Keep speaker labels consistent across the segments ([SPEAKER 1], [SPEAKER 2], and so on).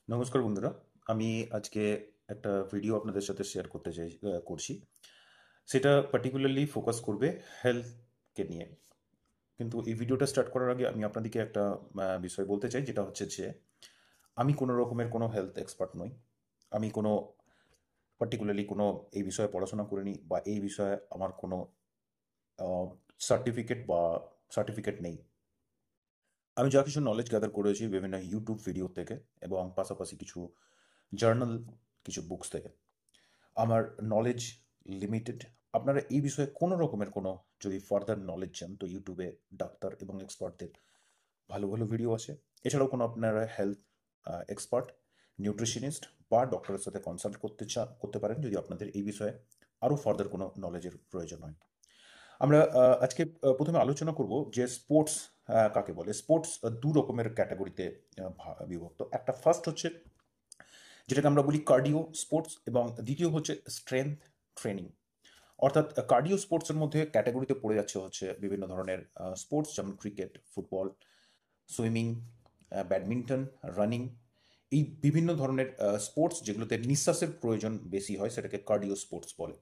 [SPEAKER 1] নমস্কার বন্ধুরা। আমি আজকে একটা ভিডিও আপনাদের সাথে শেয়ার করছি। সেটা পার্টিকুলারলি ফোকাস করবে হেলথকে নিয়ে। কিন্তু এই ভিডিওটা স্টার্ট করার আগে আমি আপনাদেরকে একটা বিষয় বলতে চাই, যেটা হচ্ছে যে আমি কোনো রকমের কোনো হেলথ এক্সপার্ট নই। আমি কোনো পার্টিকুলারলি কোনো এই বিষয়ে পড়াশোনা করিনি, বা এই বিষয়ে আমার কোনো সার্টিফিকেট বা সার্টিফিকেট নেই। আমি যা কিছু নলেজ গ্যাদার করেছি বিভিন্ন ইউটিউব ভিডিও থেকে, এবং পাশাপাশি কিছু জার্নাল, কিছু বুকস থেকে। আমার নলেজ লিমিটেড। আপনারা এই বিষয়ে কোনো রকমের কোনো যদি ফার্দার নলেজ চান, তো ইউটিউবে ডাক্তার এবং এক্সপার্টদের ভালো ভালো ভিডিও আছে। এছাড়াও কোনো আপনারা হেলথ এক্সপার্ট, নিউট্রিশনিস্ট বা ডক্টরের সাথে কনসাল্ট করতে পারেন, যদি আপনাদের এই বিষয়ে আরও ফার্দার কোনো নলেজের প্রয়োজন হয়। আমরা আজকে প্রথমে আলোচনা করব যে স্পোর্টস কাকে বলে। স্পোর্টস দু রকমের ক্যাটাগরিতে বিভক্ত। একটা ফার্স্ট হচ্ছে যেটাকে আমরা বলি কার্ডিও স্পোর্টস, এবং দ্বিতীয় হচ্ছে স্ট্রেংথ ট্রেনিং। অর্থাৎ কার্ডিও স্পোর্টসের মধ্যে ক্যাটাগরিতে পড়ে যাচ্ছে হচ্ছে বিভিন্ন ধরনের স্পোর্টস, যেমন cricket, football, swimming, badminton, running. এই বিভিন্ন ধরনের স্পোর্টস যেগুলোতে নিঃশ্বাসের প্রয়োজন বেশি হয়, সেটাকে কার্ডিও স্পোর্টস বলে।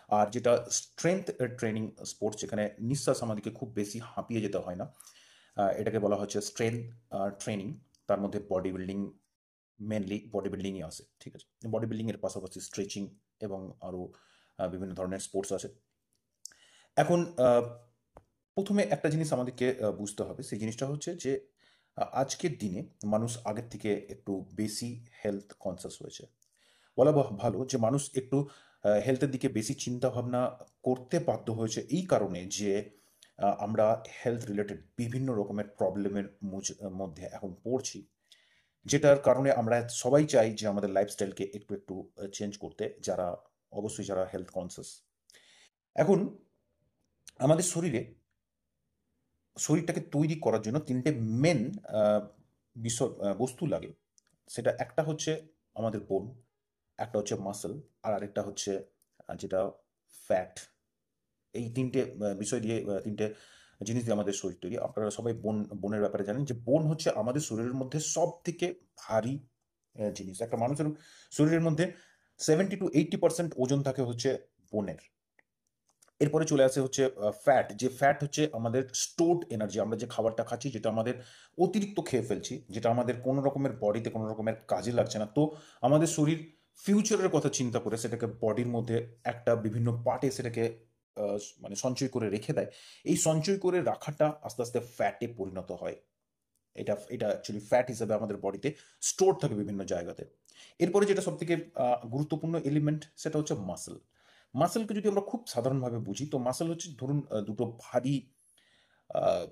[SPEAKER 1] আর যেটা স্ট্রেংথ ট্রেনিং স্পোর্টস, যেখানে নিঃশ্বাস আমাদেরকে খুব বেশি হাঁপিয়ে যেতে হয় না, এটাকে বলা হচ্ছে স্ট্রেংথ ট্রেনিং। তার মধ্যে বডি বিল্ডিং, মেনলি বডি বিল্ডিংই আসে, ঠিক আছে। বডি বিল্ডিং এর পাশাপাশি স্ট্রেচিং এবং আরও বিভিন্ন ধরনের স্পোর্টস আছে। এখন প্রথমে একটা জিনিস আমাদেরকে বুঝতে হবে। সেই জিনিসটা হচ্ছে যে আজকের দিনে মানুষ আগের থেকে একটু বেশি হেলথ কনসাস হয়েছে। বলা ভালো যে মানুষ একটু হেলথের দিকে বেশি চিন্তা ভাবনা করতে বাধ্য হয়েছে, এই কারণে যে আমরা হেলথ রিলেটেড বিভিন্ন রকমের প্রবলেমের মধ্যে এখন পড়ছি, যেটার কারণে আমরা সবাই চাই যে আমাদের লাইফস্টাইলকে একটু একটু চেঞ্জ করতে, যারা অবশ্যই যারা হেলথ কনসাস। এখন আমাদের শরীরটাকে তৈরি করার জন্য তিনটে মেন বিষয় বস্তু লাগে। সেটা একটা হচ্ছে আমাদের বোন, একটা হচ্ছে মাসল, আর আরেকটা হচ্ছে যেটা ফ্যাট। এই তিনটে বিষয় দিয়ে তিনটে জিনিস দিয়ে আমাদের শরীর তৈরি। আপনারা সবাই বোনের ব্যাপারে জানেন যে বোন হচ্ছে আমাদের শরীরের মধ্যে সব থেকে ভারী জিনিস। একটা মানুষের শরীরের মধ্যে 70 to 80% ওজন থাকে হচ্ছে বোনের। এরপরে চলে আসে হচ্ছে ফ্যাট। যে ফ্যাট হচ্ছে আমাদের স্টোরড এনার্জি, আমরা যে খাবারটা খাচ্ছি, যেটা আমাদের অতিরিক্ত খেয়ে ফেলছি, যেটা আমাদের কোনো রকমের বডিতে কোনো রকমের কাজে লাগছে না। তো আমাদের শরীর ফিউচারের কথা চিন্তা করে সেটাকে বডির মধ্যে একটা বিভিন্ন পার্টে সেটাকে মানে সঞ্চয় করে রেখে দেয়। এই সঞ্চয় করে রাখাটা আস্তে আস্তে ফ্যাটে পরিণত হয়। এটা এটা অ্যাকচুয়ালি ফ্যাট হিসেবে আমাদের বডিতে স্টোর থাকে বিভিন্ন জায়গাতে। এরপরে যেটা সব থেকে গুরুত্বপূর্ণ এলিমেন্ট, সেটা হচ্ছে মাসেল। মাসেলকে যদি আমরা খুব সাধারণভাবে বুঝি, তো মাসেল হচ্ছে ধরুন দুটো ভারী আহ,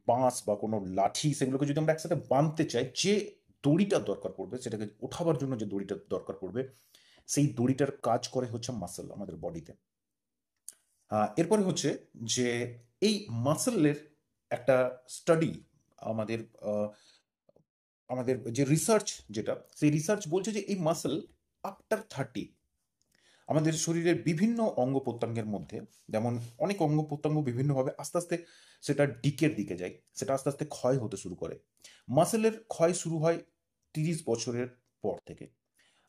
[SPEAKER 1] বাঁশ বা কোনো লাঠি, সেগুলোকে যদি আমরা একসাথে বাঁধতে চাই, যে দড়িটা দরকার পড়বে, সেটাকে ওঠাবার জন্য যে দড়িটা দরকার পড়বে, সেই দড়িটার কাজ করে হচ্ছে মাসেল আমাদের বডিতে। এরপরে হচ্ছে যে এই মাসেলের একটা স্টাডি, আমাদের আহ, আমাদের যে রিসার্চ, যেটা সেই রিসার্চ বলছে যে এই মাসেল আফটার 30, আমাদের শরীরের বিভিন্ন অঙ্গ প্রত্যঙ্গের মধ্যে, যেমন অনেক অঙ্গ প্রত্যঙ্গ বিভিন্নভাবে আস্তে আস্তে সেটা ডিকের দিকে যায়, সেটা আস্তে আস্তে ক্ষয় হতে শুরু করে। মাসেলের ক্ষয় শুরু হয় 30 বছরের পর থেকে।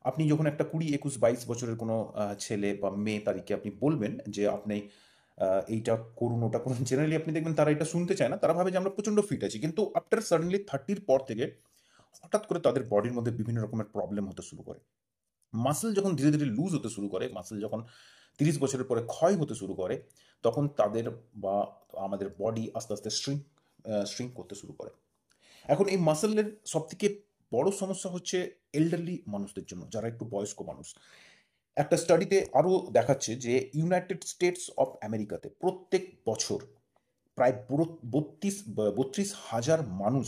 [SPEAKER 1] আপনি যখন একটা 20, 21, 22 বছরের কোনো ছেলে বা মেয়ে, তাদেরকে আপনি বলবেন যে আপনি এইটা করুন, ওটা করুন, জেনারেলি আপনি দেখবেন তারা এটা শুনতে চায় না। তারা ভাবে যে আমরা প্রচণ্ড ফিট আছি, কিন্তু আফটার সাডেনলি 30-র পর থেকে হঠাৎ করে তাদের বডির মধ্যে বিভিন্ন রকমের প্রবলেম হতে শুরু করে। মাসেল যখন ধীরে ধীরে লুজ হতে শুরু করে, মাসেল যখন 30 বছরের পরে ক্ষয় হতে শুরু করে, তখন তাদের বা আমাদের বডি আস্তে আস্তে শ্রিঙ্ক করতে শুরু করে। এখন এই মাসেলের সব থেকে বড় সমস্যা হচ্ছে এল্ডারলি মানুষদের জন্য, যারা একটু বয়স্ক মানুষ। একটা স্টাডিতে আরও দেখাচ্ছে যে ইউনাইটেড স্টেটস অফ আমেরিকাতে প্রত্যেক বছর প্রায় 32-32 হাজার মানুষ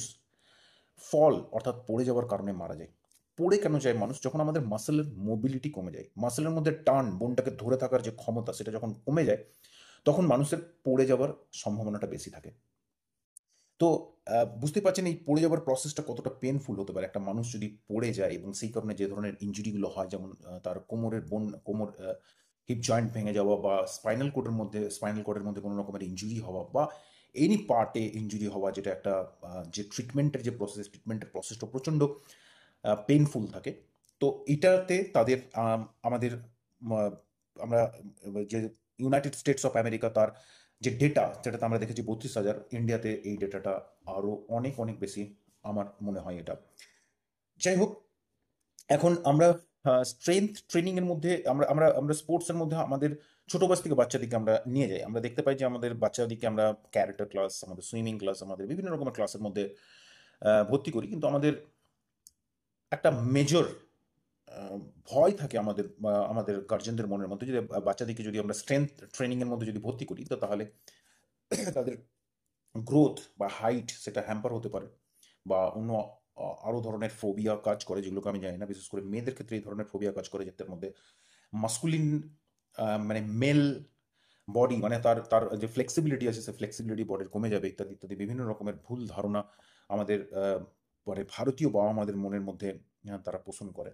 [SPEAKER 1] ফল অর্থাৎ পড়ে যাওয়ার কারণে মারা যায়। পড়ে কেন যায় মানুষ? যখন আমাদের মাসেলের মোবিলিটি কমে যায়, মাসেলের মধ্যে টান, বোনটাকে ধরে থাকার যে ক্ষমতা, সেটা যখন কমে যায়, তখন মানুষের পড়ে যাওয়ার সম্ভাবনাটা বেশি থাকে। তো বুঝতে পারছেন এই পড়ে যাওয়ার প্রসেসটা কতটা পেনফুল হতে পারে। একটা মানুষ যদি পড়ে যায় এবং সেই কারণে যে ধরনের ইনজুরিগুলো হয়, যেমন তার কোমর হিপ জয়েন্ট ভেঙে যাওয়া, বা স্পাইনাল কর্ডের মধ্যে কোনো রকমের ইনজুরি হওয়া, বা এনি পার্টে ইনজুরি হওয়া, যেটা একটা যে ট্রিটমেন্টের প্রসেসটা প্রচণ্ড পেইনফুল থাকে। তো এটাতে তাদের আমাদের আমরা যে ইউনাইটেড স্টেটস অফ আমেরিকা তার যে ডেটা যেটাতে আমরা দেখেছি 32,000, ইন্ডিয়াতে এই ডেটাটা আরও অনেক অনেক বেশি আমার মনে হয় এটা। যাই হোক, এখন আমরা স্ট্রেংথ ট্রেনিং এর মধ্যে আমরা আমরা আমরা স্পোর্টসের মধ্যে আমাদের ছোট বয়স থেকে বাচ্চাদেরকে আমরা নিয়ে যাই। আমরা দেখতে পাই যে আমাদের বাচ্চাদেরকে আমরা ক্যারেক্টার ক্লাস, আমাদের সুইমিং ক্লাস, আমাদের বিভিন্ন রকমের ক্লাসের মধ্যে ভর্তি করি, কিন্তু আমাদের একটা মেজর ভয় থাকে আমাদের আমাদের গার্জেনদের মনের মধ্যে, যদি বাচ্চাদেরকে যদি আমরা স্ট্রেংথ ট্রেনিং এর মধ্যে যদি ভর্তি করি, তো তাহলে তাদের গ্রোথ বা হাইট সেটা হ্যাম্পার হতে পারে, বা অন্য আরো ধরনের ফোবিয়া কাজ করে, যেগুলোকে আমি জানি না। বিশেষ করে মেয়েদের ক্ষেত্রে এই ধরনের ফোবিয়া কাজ করে, যাদের মধ্যে মাস্কুলিন মানে মেল বডি, মানে তার তার যে ফ্লেক্সিবিলিটি আছে, সে ফ্লেক্সিবিলিটি বডির কমে যাবে, ইত্যাদি ইত্যাদি বিভিন্ন রকমের ভুল ধারণা আমাদের মানে ভারতীয় বাবা মাদের মনের মধ্যে তারা পোষণ করে।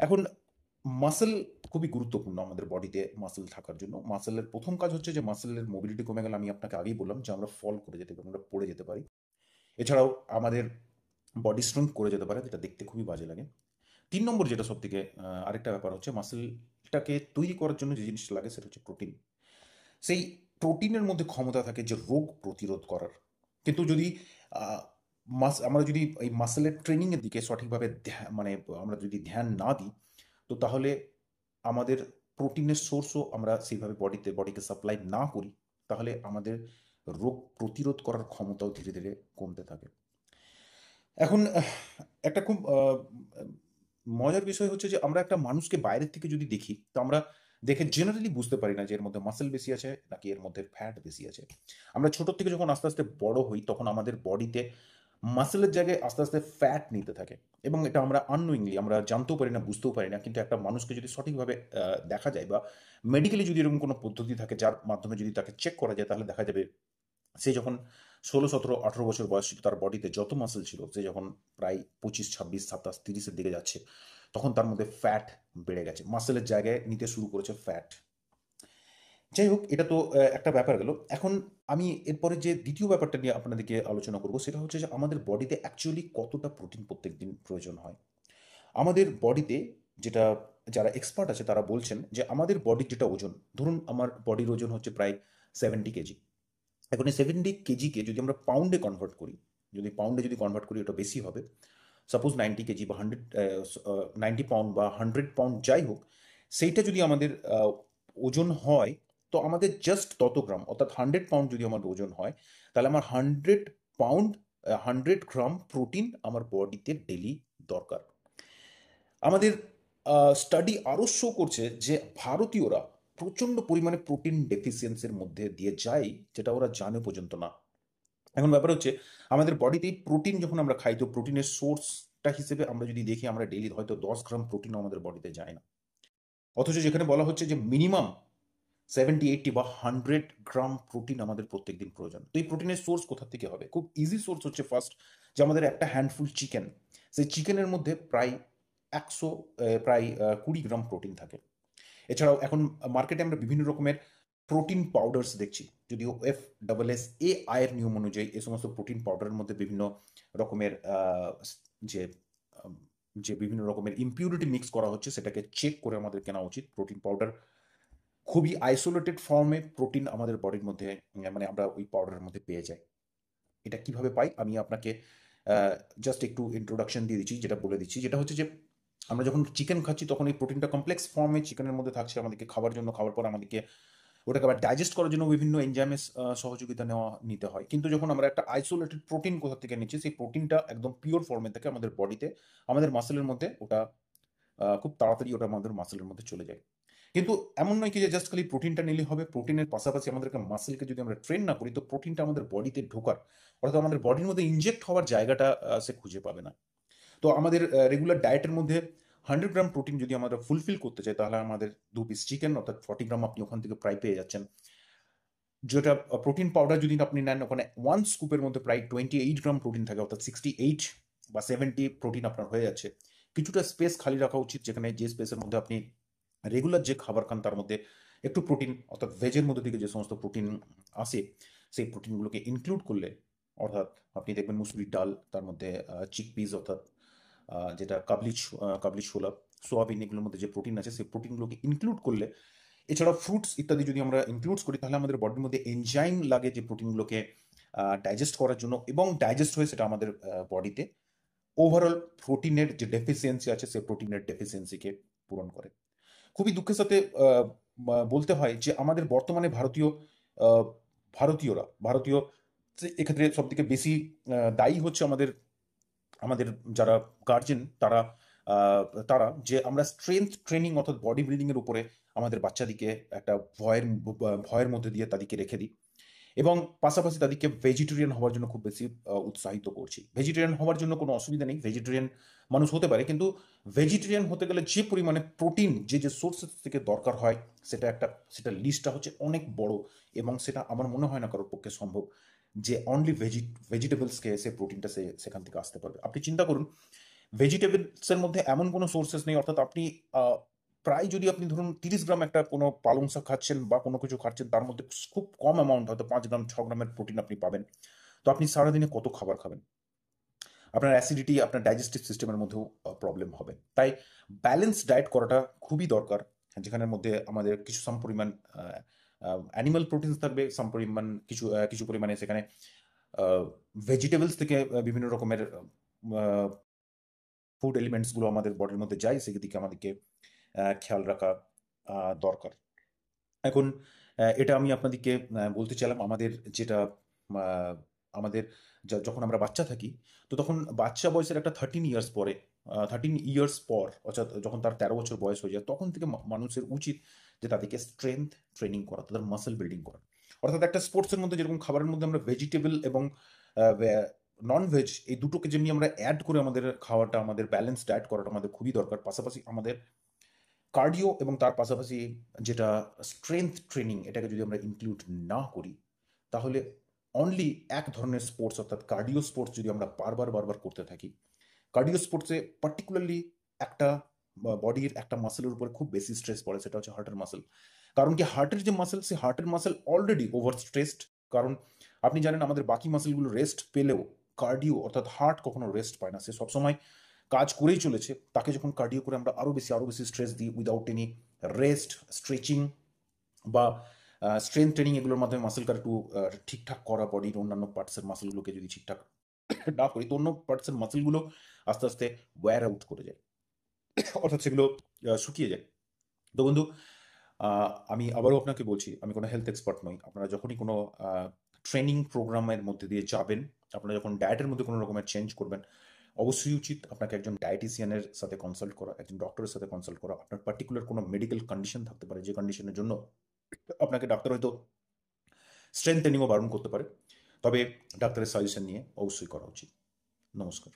[SPEAKER 1] এখন মাসেল খুবই গুরুত্বপূর্ণ আমাদের বডিতে। মাসেল থাকার জন্য মাসেলের প্রথম কাজ হচ্ছে যে মাসেলের মোবিলিটি কমে গেলে, আমি আপনাকে আগেই বললাম যে আমরা ফল করে যেতে পারি, আমরা পড়ে যেতে পারি। এছাড়াও আমাদের বডি স্ট্রেংথ করে যেতে পারে, যেটা দেখতে খুবই বাজে লাগে। 3 নম্বর যেটা সব থেকে আরেকটা ব্যাপার হচ্ছে, মাসেলটাকে তৈরি করার জন্য যে জিনিসটা লাগে সেটা হচ্ছে প্রোটিন। সেই প্রোটিনের মধ্যে ক্ষমতা থাকে যে রোগ প্রতিরোধ করার। কিন্তু যদি আহ, আমরা যদি এই মাসেলের ট্রেনিংয়ের দিকে সঠিকভাবে মানে আমরা যদি ধ্যান না দিই, তো তাহলে আমাদের প্রোটিনের সোর্সও আমরা সেইভাবে বডিকে সাপ্লাই না করি, তাহলে আমাদের রোগ প্রতিরোধ করার ক্ষমতাও ধীরে ধীরে কমতে থাকে। এখন একটা খুব মজার বিষয় হচ্ছে যে আমরা একটা মানুষকে বাইরের থেকে যদি দেখি, তো আমরা দেখে জেনারেলি বুঝতে পারি না যে এর মধ্যে মাসেল বেশি আছে নাকি এর মধ্যে ফ্যাট বেশি আছে। আমরা ছোট থেকে যখন আস্তে আস্তে বড় হই, তখন আমাদের বডিতে মাসেলের জায়গায় আস্তে আস্তে ফ্যাট নিতে থাকে, এবং এটা আমরা আননোয়িংলি আমরা জানতেও পারি না, বুঝতেও পারি না। কিন্তু একটা মানুষকে যদি সঠিকভাবে দেখা যায়, বা মেডিকেলি যদি এরকম কোনো পদ্ধতি থাকে যার মাধ্যমে যদি তাকে চেক করা যায়, তাহলে দেখা যাবে সে যখন 16, 17, 18 বছর বয়স ছিল, তার বডিতে যত মাসেল ছিল, সে যখন প্রায় 25, 26, 27, 30-এর দিকে যাচ্ছে, তখন তার মধ্যে ফ্যাট বেড়ে গেছে, মাসেলের জায়গায় নিতে শুরু করেছে ফ্যাট। যাই হোক, এটা তো একটা ব্যাপার গেল। এখন আমি এরপরে যে দ্বিতীয় ব্যাপারটা নিয়ে আপনাদেরকে আলোচনা করব, সেটা হচ্ছে যে আমাদের বডিতে অ্যাকচুয়ালি কতটা প্রোটিন প্রত্যেকদিন প্রয়োজন হয়। আমাদের বডিতে যেটা, যারা এক্সপার্ট আছে তারা বলছেন যে আমাদের বডির যেটা ওজন, ধরুন আমার বডির ওজন হচ্ছে প্রায় 70 কেজি। এখন এই 70 কেজিকে যদি আমরা পাউন্ডে কনভার্ট করি, যদি পাউন্ডে যদি কনভার্ট করি, ওটা বেশি হবে। সাপোজ 90 কেজি বা 90 পাউন্ড বা 100 পাউন্ড, যাই হোক, সেইটা যদি আমাদের ওজন হয়, তো আমাদের জাস্ট তত গ্রাম, অর্থাৎ 100 পাউন্ড যদি আমার ওজন হয়, তাহলে আমার 100 পাউন্ড, 100 গ্রাম প্রোটিন আমার বডিতে ডেলি দরকার। আমাদের স্টাডি আরও শো করছে যে ভারতীয়রা প্রচণ্ড পরিমাণে প্রোটিন ডেফিসিয়েন্সির মধ্যে দিয়ে যায়, যেটা ওরা জানে পর্যন্ত না। এখন ব্যাপার হচ্ছে, আমাদের বডিতে প্রোটিন যখন আমরা খাই, তো প্রোটিনের সোর্সটা হিসেবে আমরা যদি দেখি, আমরা ডেলি হয়তো 10 গ্রাম প্রোটিনও আমাদের বডিতে যায় না। অথচ যেখানে বলা হচ্ছে যে মিনিমাম 70, 80 বা 100 গ্রাম প্রোটিন আমাদের প্রত্যেকদিন প্রয়োজন। তো এই প্রোটিনের সোর্স কোথা থেকে হবে? খুব ইজি সোর্স হচ্ছে ফার্স্ট, যে আমাদের একটা হ্যান্ডফুল চিকেন, সেই চিকেনের মধ্যে প্রায় 100 প্রায় 20 গ্রাম প্রোটিন থাকে। এছাড়াও এখন মার্কেটে আমরা বিভিন্ন রকমের প্রোটিন পাউডার্স দেখছি, যদিও FSSAI এর নিয়ম অনুযায়ী এই সমস্ত প্রোটিন পাউডারের মধ্যে বিভিন্ন রকমের যে আম, যে বিভিন্ন রকমের ইম্পিউরিটি মিক্স করা হচ্ছে, সেটাকে চেক করে আমাদের কেনা উচিত। প্রোটিন পাউডার খুবই আইসোলেটেড ফর্মে প্রোটিন আমাদের বডির মধ্যে মানে আমরা ওই পাউডারের মধ্যে পেয়ে যাই। এটা কিভাবে পাই আমি আপনাকে জাস্ট একটু ইন্ট্রোডাকশন দিয়ে দিচ্ছি, যেটা বলে দিচ্ছি, যেটা হচ্ছে যে আমরা যখন চিকেন খাচ্ছি, তখন এই প্রোটিনটা কমপ্লেক্স ফর্মে চিকেনের মধ্যে থাকছে, আমাদেরকে খাবার জন্য, খাওয়ার পর আমাদেরকে ওটাকে আবার ডাইজেস্ট করার জন্য বিভিন্ন এনজাইমের সহযোগিতা নিতে হয়। কিন্তু যখন আমরা একটা আইসোলেটেড প্রোটিন কোথা থেকে নিচ্ছি, সেই প্রোটিনটা একদম পিওর ফর্মে থাকে আমাদের বডিতে, আমাদের মাসেলের মধ্যে ওটা খুব তাড়াতাড়ি ওটা আমাদের মাসেলের মধ্যে চলে যায়। কিন্তু এমন নয় কি যে জাস্ট খালি প্রোটিনটা নিলে হবে। প্রোটিনের পাশাপাশি আমাদেরকে মাসেলকে যদি আমরা ট্রেন না করি, তো প্রোটিনটা আমাদের বডিতে ঢোকার, অর্থাৎ আমাদের বডির মধ্যে ইনজেক্ট হওয়ার জায়গাটা সে খুঁজে পাবে না। তো আমাদের রেগুলার ডায়েটের মধ্যে 100 গ্রাম প্রোটিন যদি আমরা ফুলফিল করতে চাই, তাহলে আমাদের 2 পিস চিকেন, অর্থাৎ 40 গ্রাম আপনি ওখান থেকে প্রায় পেয়ে যাচ্ছেন। যেটা প্রোটিন পাউডার যদি আপনি নেন, ওখানে 1 স্কুপের মধ্যে প্রায় 28 গ্রাম প্রোটিন থাকে, অর্থাৎ 68 বা 70 প্রোটিন আপনার হয়ে যাচ্ছে। কিছুটা স্পেস খালি রাখা উচিত, যেখানে যে স্পেসের মধ্যে আপনি রেগুলার যে খাবার খান, তার মধ্যে একটু প্রোটিন, অর্থাৎ ভেজের মধ্যে থেকে যে সমস্ত প্রোটিন আসে, সেই প্রোটিনগুলোকে ইনক্লুড করলে, অর্থাৎ আপনি দেখবেন মুসুরির ডাল, তার মধ্যে চিকপিস, অর্থাৎ যেটা কাবলি ছোলা, সোয়াবিন, এগুলোর মধ্যে যে প্রোটিন আছে সেই প্রোটিনগুলোকে ইনক্লুড করলে, এছাড়া ফ্রুটস ইত্যাদি যদি আমরা ইনক্লুড করি, তাহলে আমাদের বডির মধ্যে এনজাইম লাগে যে প্রোটিনগুলোকে ডাইজেস্ট করার জন্য, এবং ডাইজেস্ট হয়ে সেটা আমাদের বডিতে ওভারঅল প্রোটিনের যে ডেফিসিয়েন্সি আছে সেই প্রোটিনের ডেফিসিয়েন্সিকে পূরণ করে। খুবই দুঃখের সাথে বলতে হয় যে আমাদের বর্তমানে আহ, ভারতীয় এক্ষেত্রে সব থেকে বেশি দায়ী হচ্ছে আমাদের আমাদের যারা গার্জেন, আহ, তারা যে আমরা স্ট্রেংথ ট্রেনিং অর্থাৎ বডি বিল্ডিং এর উপরে আমাদের বাচ্চাদিকে একটা ভয়ের মধ্যে দিয়ে তাদেরকে রেখে দিই, এবং পাশাপাশি তাদেরকে ভেজিটেরিয়ান হওয়ার জন্য খুব বেশি উৎসাহিত করছি। ভেজিটেরিয়ান হওয়ার জন্য কোনো অসুবিধা নেই, ভেজিটেরিয়ান মানুষ হতে পারে, কিন্তু ভেজিটেরিয়ান হতে গেলে যে পরিমাণে প্রোটিন যে সোর্সেস থেকে দরকার হয়, সেটা লিস্টটা হচ্ছে অনেক বড়, এবং সেটা আমার মনে হয় না কারোর পক্ষে সম্ভব যে অনলি ভেজিটেবলসকে সে প্রোটিনটা সেখান থেকে আসতে পারবে। আপনি চিন্তা করুন, ভেজিটেবলসের মধ্যে এমন কোনো সোর্সেস নেই, অর্থাৎ আপনি প্রায় যদি আপনি ধরুন 30 গ্রাম একটা কোনো পালং শাক খাচ্ছেন বা কোনো কিছু খাচ্ছেন, তার মধ্যে খুব কম অ্যামাউন্ট, হয়তো 5 গ্রাম 6 গ্রামের প্রোটিন আপনি পাবেন। তো আপনি সারাদিনে কত খাবার খাবেন? আপনার অ্যাসিডিটি, আপনার ডাইজেস্টিভ সিস্টেমের মধ্যেও প্রবলেম হবে। তাই ব্যালেন্স ডায়েট করাটা খুবই দরকার, যেখানের মধ্যে আমাদের কিছু সাম পরিমাণ অ্যানিমাল প্রোটিনস থাকবে, সাম পরিমাণ কিছু পরিমাণে সেখানে ভেজিটেবলস থেকে বিভিন্ন রকমের ফুড এলিমেন্টসগুলো আমাদের বডির মধ্যে যায়, সেদিকে আমাদেরকে খেয়াল রাখা দরকার। এখন এটা আমি আপনাদেরকে বলতে চাইলাম, আমাদের যেটা আহ, আমাদের যখন আমরা বাচ্চা থাকি, তো তখন বাচ্চা বয়সের একটা 13 ইয়ার্স পর, অর্থাৎ যখন তার 13 বছর বয়স হয়ে যায়, তখন থেকে মানুষের উচিত যে তাদেরকে স্ট্রেংথ ট্রেনিং করা, তাদের মাসেল বিল্ডিং করা। অর্থাৎ একটা স্পোর্টসের মধ্যে যেরকম খাবারের মধ্যে আমরা ভেজিটেবল এবং নন ভেজ এই দুটোকে যেমনি আমরা অ্যাড করে আমাদের খাওয়াটা, আমাদের ব্যালেন্স ডায়েট করাটা আমাদের খুবই দরকার, পাশাপাশি আমাদের কার্ডিও এবং তার পাশাপাশি যেটা স্ট্রেংথ ট্রেনিং, এটাকে যদি আমরা ইনক্লুড না করি, তাহলে অনলি এক ধরনের স্পোর্টস অর্থাৎ কার্ডিও স্পোর্টস যদি আমরা বারবার করতে থাকি, কার্ডিও স্পোর্টসে পার্টিকুলারলি একটা বডির একটা মাসেলের উপরে খুব বেশি স্ট্রেস পড়ে, সেটা হচ্ছে হার্টের মাসেল। কারণ কি, হার্টের যে মাসেল, সে হার্টের মাসেল অলরেডি ওভার স্ট্রেসড। কারণ আপনি জানেন আমাদের বাকি মাসেলগুলো রেস্ট পেলেও কার্ডিও অর্থাৎ হার্ট কখনো রেস্ট পায় না, সে সবসময় কাজ করেই চলেছে। তাকে যখন কার্ডিও করে আমরা আরো বেশি স্ট্রেস দিই উইদাউট এনি রেস্ট, স্ট্রেচিং বা স্ট্রেংথ ট্রেনিং, এগুলোর মাধ্যমে মাসেলকে একটু ঠিকঠাক করা, বডির অন্যান্য পার্টসের মাসেলগুলোকে যদি ঠিকঠাক না করি, তো অন্য পার্টসের মাসেলগুলো আস্তে আস্তে ওয়্যার আউট করে যায়, অর্থাৎ সেগুলো শুকিয়ে যায়। তো বন্ধু, আমি আবারও আপনাকে বলছি, আমি কোনো হেলথ এক্সপার্ট নই। আপনারা যখনই কোনো ট্রেনিং প্রোগ্রামের মধ্যে দিয়ে যাবেন, আপনারা যখন ডায়েটের মধ্যে কোনো রকমের চেঞ্জ করবেন, অবশ্যই উচিত আপনাকে একজন ডায়েটিশিয়ানের সাথে কনসাল্ট করা, একজন ডক্টরের সাথে কনসাল্ট করা। আপনার পার্টিকুলার কোনো মেডিকেল কন্ডিশন থাকতে পারে, যে কন্ডিশনের জন্য আপনাকে ডাক্তার হয়তো স্ট্রেংথ ট্রেনিংও বারণ করতে পারে, তবে ডাক্তারের সাজেশন নিয়ে অবশ্যই করা উচিত। নমস্কার।